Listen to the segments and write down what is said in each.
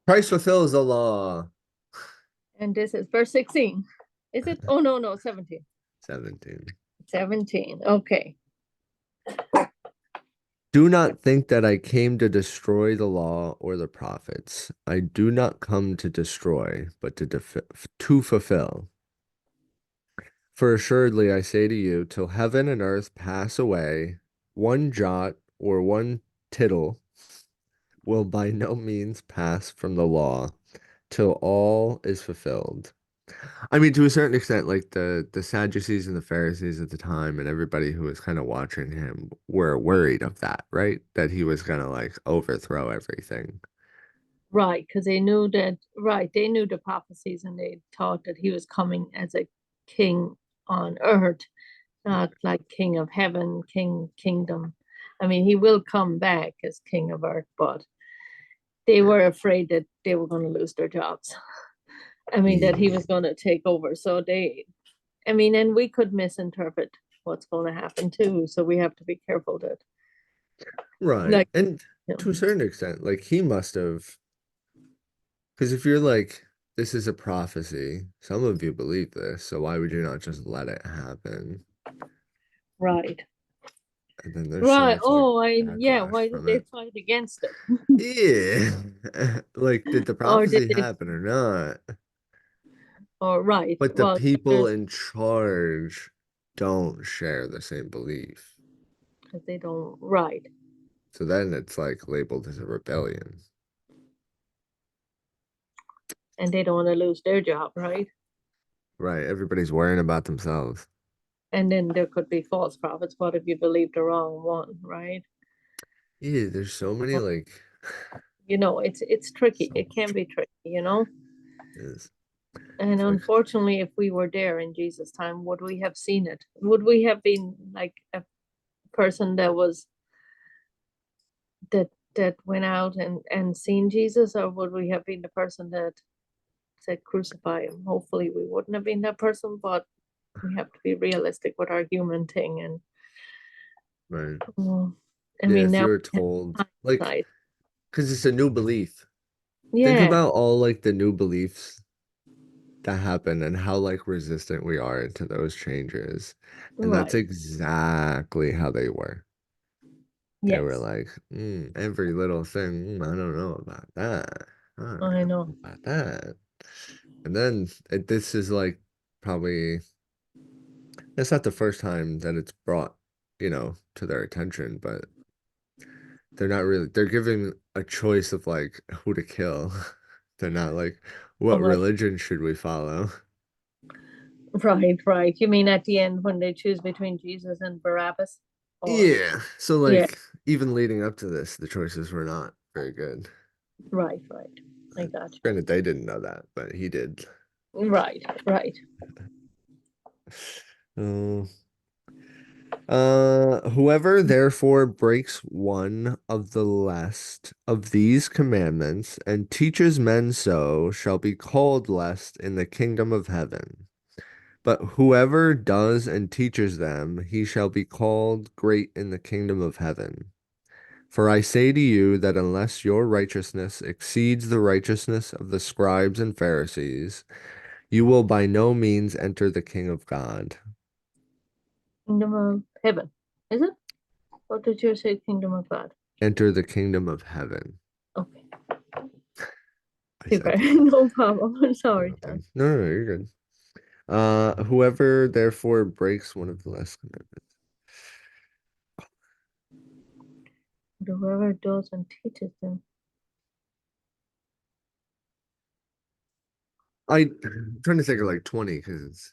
Christ fulfills the law. And this is verse 16. Is it? Oh, no, no, 17. 17. 17. Okay. Do not think that I came to destroy the law or the prophets. I do not come to destroy, but to fulfill. For assuredly I say to you, till heaven and earth pass away, one jot or one tittle will by no means pass from the law till all is fulfilled. I mean, to a certain extent, like the Sadducees and the Pharisees at the time, and everybody who was kind of watching him were worried of that, right? That he was gonna like overthrow everything. Right, because they knew that, right, they knew the prophecies and they thought that he was coming as a king on earth, not like king of heaven, kingdom. I mean, he will come back as king of earth, but they were afraid that they were going to lose their jobs. I mean, that he Yeah. was going to take over. So I mean, and we could misinterpret what's going to happen too. So we have to be careful that, Right. like, And you to a know, certain extent, like he must have, because if you're like, this is a prophecy, some of you believe this, so why would you not just let it happen? right. And then there's so Right. much like Oh, yeah. backlash Why did from they it. fight against it? Yeah. Like, did the Or did prophecy they, happen or not? or right. But the Well, people there's, in charge don't share the same belief. because they don't, right. So then it's like labeled as a rebellion. And they don't want to lose their job, right? Right. Everybody's worrying about themselves. And then there could be false prophets. What if you believe the wrong one, right? Yeah, there's so many Or, like it's tricky. so It can much be tricky. is And it's like unfortunately, if we were there in Jesus' time, would we have seen it? Would we have been like a person that was that went out and seen Jesus, or would we have been the person that said crucify him? Hopefully, we wouldn't have been that person, but we have to be realistic with our human thing. And right. oh, I Yeah, mean, if now you're we told have like hindsight. because it's a new belief. Think Yeah, about all like the new beliefs that happen and how like resistant we are to those changes. And that's right. exactly how they were. They were Yes, like, every little thing, I don't know about that. I don't I know know. about that. And then this is like probably, it's not the first time that it's brought, to their attention, but they're not really, they're giving a choice of like who to kill. They're not like, what About religion should we follow? right, right. You mean at the end when they choose between Jesus and Barabbas? Or Yeah. So yeah, like even leading up to this, the choices were not very good. right, right. I got you. Granted, they didn't know that, but he did. Right, right. Uh, whoever therefore breaks one of the less of these commandments and teaches men so shall be called less in the kingdom of heaven. But whoever does and teaches them, he shall be called great in the kingdom of heaven. For I say to you that unless your righteousness exceeds the righteousness of the scribes and Pharisees, you will by no means enter the kingdom of God. Kingdom of heaven. Is it? What did you say? Kingdom of God. Enter the kingdom of heaven. Okay. I Super. said that. No problem. I'm For sorry, John. nothing. No, no, no, you're good. Whoever therefore breaks one of the less commandments. Whoever does and teaches them. I'm trying to think of like 20 because it's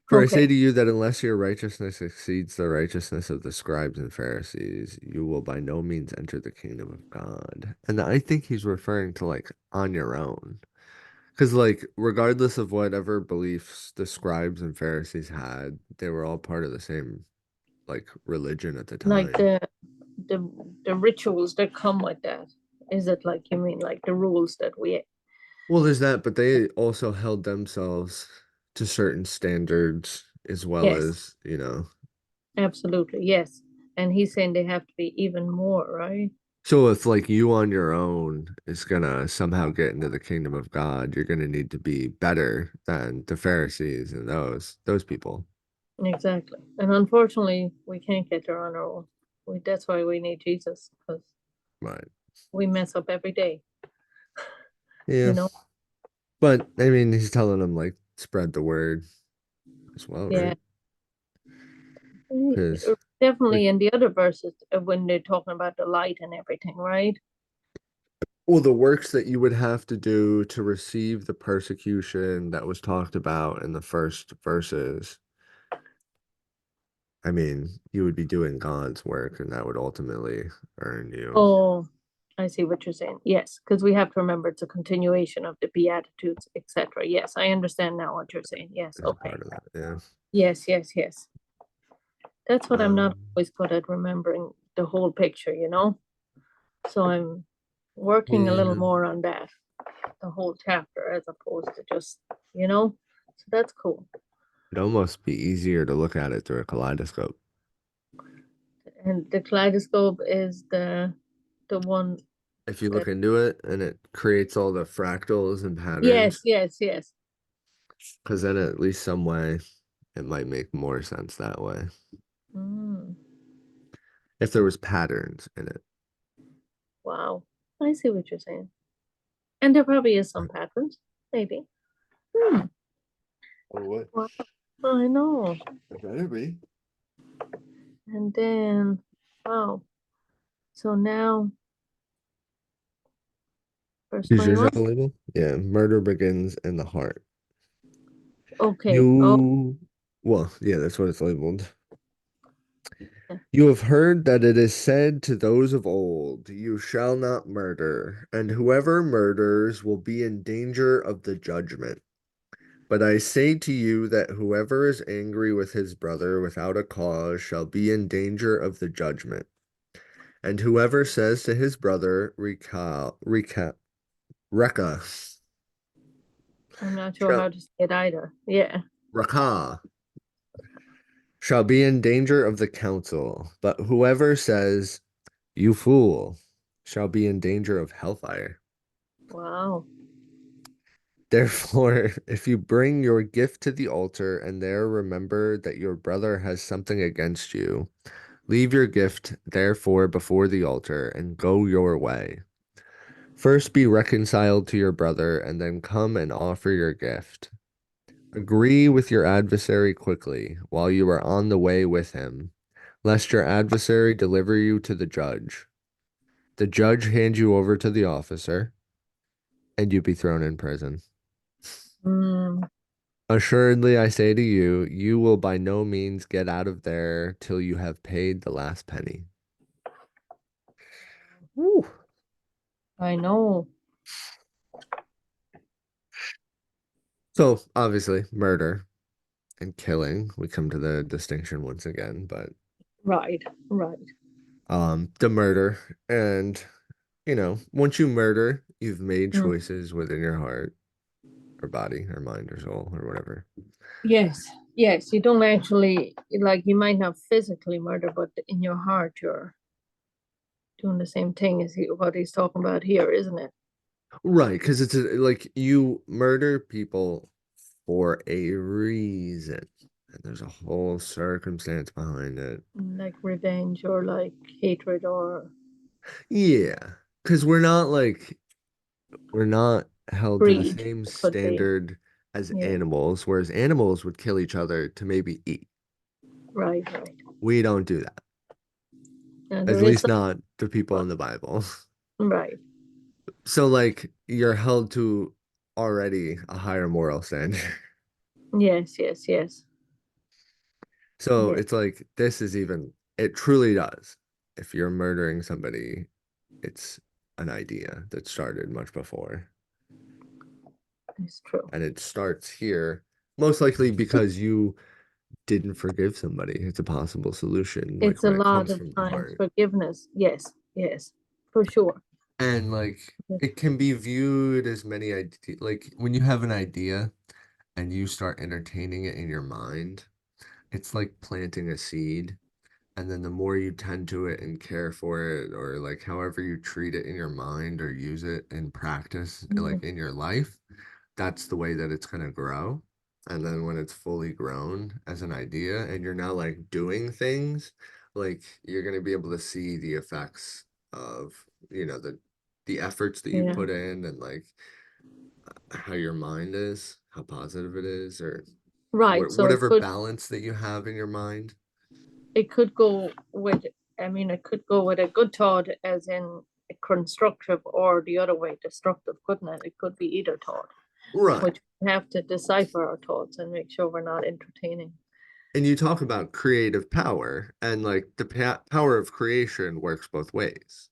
for I say Okay. to you that unless your righteousness exceeds the righteousness of the scribes and Pharisees, you will by no means enter the kingdom of God. And I think he's referring to like on your own. Because, like, regardless of whatever beliefs the scribes and Pharisees had, they were all part of the same, like, religion at the Like time. the the rituals that come with that. Is it like you mean like the rules that we Well, there's that, but they also held themselves to certain standards as well yes, as. absolutely, yes. And he's saying they have to be even more, right? So if like you on your own is gonna somehow get into the kingdom of God, you're gonna need to be better than the Pharisees and those people. Exactly. And unfortunately, we can't get there on our own. That's why we need Jesus, because Right. we mess up every day, Yeah. you know? But I mean, he's telling them like spread the word as well, Yeah. right? Because Definitely in the other verses when they're talking about the light and everything, right? well, the works that you would have to do to receive the persecution that was talked about in the first verses, I mean, you would be doing God's work, and that would ultimately earn you Oh, I see what you're saying. Yes, because we have to remember it's a continuation of the Beatitudes, etc. Yes, I understand now what you're saying. Yes, as okay. part of that. Yeah. Yes, yes, yes. That's what I'm not Um, always good at remembering the whole picture, you know? So I'm working a little yeah. more on that, the whole chapter, as opposed to just, you know? So that's cool. It'd almost be easier to look at it through a kaleidoscope. And the kaleidoscope is the one If you look that, into it and it creates all the fractals and yes, patterns, yes, yes. because then at least some way it might make more sense that way. Mm, If there was patterns in it. wow. I see what you're saying. And there probably is some patterns, maybe. Hmm. Oh, what? Wow. I know. It better be. And then, wow. So now, verse Is yours 21. on the label? Yeah, murder begins in the heart. Okay. Oh, You, well, yeah, that's what it's labeled. yeah. You have heard that it is said to those of old, you shall not murder, and whoever murders will be in danger of the judgment. But I say to you that whoever is angry with his brother without a cause shall be in danger of the judgment. And whoever says to his brother, Reka, I'm not sure shall, how to say it either. Yeah. Raka, shall be in danger of the council. But whoever says, you fool, shall be in danger of hellfire. Wow. Therefore, if you bring your gift to the altar and there remember that your brother has something against you, leave your gift, therefore, before the altar and go your way. First be reconciled to your brother, and then come and offer your gift. Agree with your adversary quickly while you are on the way with him, lest your adversary deliver you to the judge. The judge hand you over to the officer, and you be thrown in prison. Mm, Assuredly, I say to you, you will by no means get out of there till you have paid the last penny. Woo. I know. So, obviously, murder and killing, we come to the distinction once again, but Right. Right. the murder and once you murder, you've made Mm. choices within your heart or body or mind or soul or whatever. Yes. Yes. You don't actually, like, you might not physically murder, but in your heart, you're doing the same thing as what he's talking about here, isn't it? Right, because like you murder people for a reason, and there's a whole circumstance behind it. Like revenge or like hatred or Yeah, because we're not held to the greed, same it could be. standard as Yeah. animals, whereas animals would kill each other to maybe eat. Right. Right. We don't do that, And at there is least some, not the people in the Bible. right. So like you're held to already a higher moral standard. Yes. Yes. Yes. So Yeah. it's like this is even it truly does. If you're murdering somebody, it's an idea that started much before. It's true. And it starts here, most likely because you didn't forgive somebody. It's a possible solution, like It's a when it lot comes of from the times heart. forgiveness. Yes. Yes. For sure. And like it can be viewed as many ideas. Like when you have an idea and you start entertaining it in your mind, it's like planting a seed And then the more you tend to it and care for it, or like however you treat it in your mind or use it in practice, Mm, like in your life, that's the way that it's going to grow. And then when it's fully grown as an idea and you're now like doing things, like you're going to be able to see the effects of, the efforts that you yeah. put in and like how your mind is, how positive it is, or Right. So whatever balance that you have in your mind. it could go with, I mean, it could go with a good thought as in constructive or the other way, destructive, couldn't it? It could be either thought, Right. which we have to decipher our thoughts and make sure we're not entertaining. And you talk about creative power, and like the power of creation works both ways.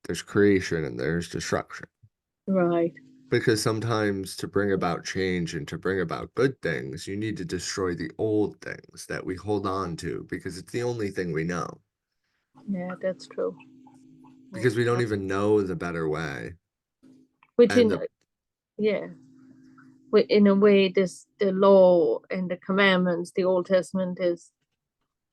There's creation and there's destruction. Right. Because sometimes to bring about change and to bring about good things, you need to destroy the old things that we hold on to because it's the only thing we know. Yeah, that's true. Because we don't Yeah. even know the better way. Which And in, the yeah, in a way, this the law and the commandments, the Old Testament is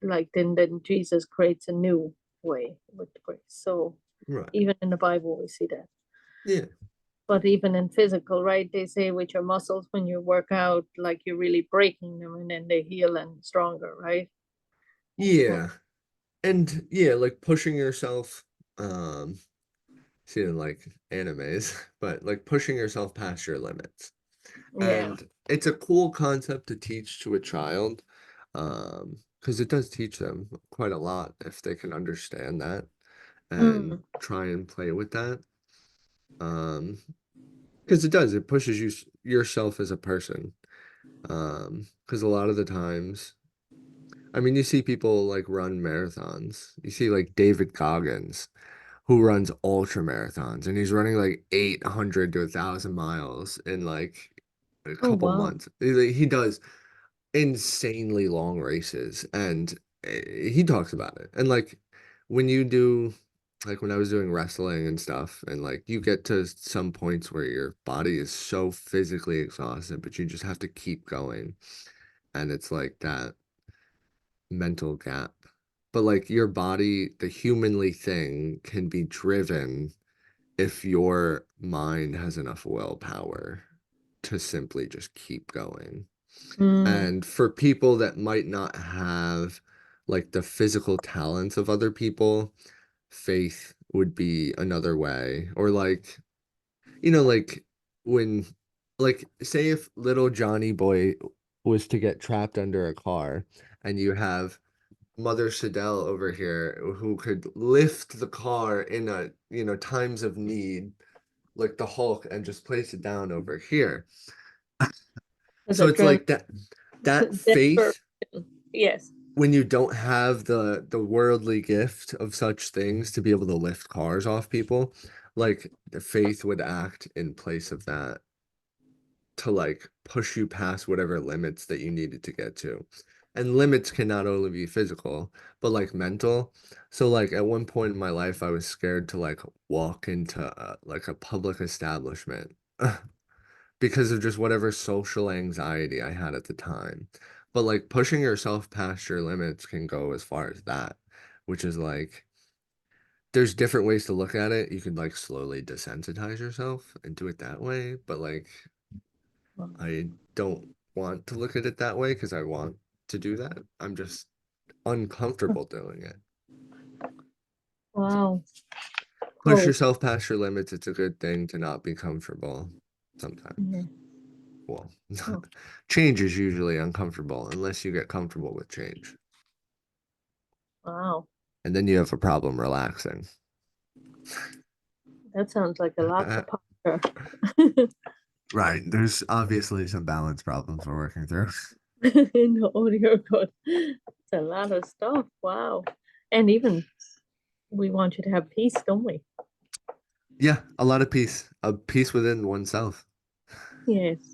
like then Jesus creates a new way with grace. So right. even in the Bible, we see that. Yeah. But even in physical, right? They say with your muscles when you work out, like you're really breaking them and then they heal and stronger, right? So, Yeah. And yeah, like pushing yourself, um, see in like animes, but like pushing yourself past your limits. yeah. And it's a cool concept to teach to a child, because it does teach them quite a lot if they can understand that and Mm, try and play with that. Um, because it does, it pushes yourself as a person. Because a lot of the times, I mean, you see people like run marathons. You see like David Goggins, who runs ultra marathons, and he's running like 800 to 1,000 miles in like a oh, couple wow. months. He does insanely long races, and he talks about it. And like when you do, like when I was doing wrestling and stuff, and like you get to some points where your body is so physically exhausted, but you just have to keep going, and it's like that mental gap. But like your body, the humanly thing can be driven if your mind has enough willpower to simply just keep going. Mm, And for people that might not have like the physical talents of other people, faith would be another way. Or like, like when, like, say if little Johnny boy was to get trapped under a car and you have Mother Siddell over here who could lift the car in times of need, like the Hulk, and just place it down over here. as So a it's dream, like that desperate. faith Yes. when you don't have the worldly gift of such things to be able to lift cars off people, like the faith would act in place of that to like push you past whatever limits that you needed to get to. And limits can not only be physical, but like mental. So like at one point in my life, I was scared to like walk into like a public establishment because of just whatever social anxiety I had at the time. But like pushing yourself past your limits can go as far as that, which is like there's different ways to look at it. You could like slowly desensitize yourself and do it that way, but like I don't want to look at it that way because I want to do that. I'm just uncomfortable doing it. So Wow. push Growth. yourself past your limits. It's a good thing to not be comfortable sometimes. Yeah. Well, Oh, change is usually uncomfortable unless you get comfortable with change. wow. And then you have a problem relaxing. That sounds like a lot to ponder. Right. There's obviously some balance problems we're working through. No, you're good. It's a lot of stuff. Wow. And even we want you to have peace, don't we? Yeah, a lot of peace, a peace within oneself. Yes.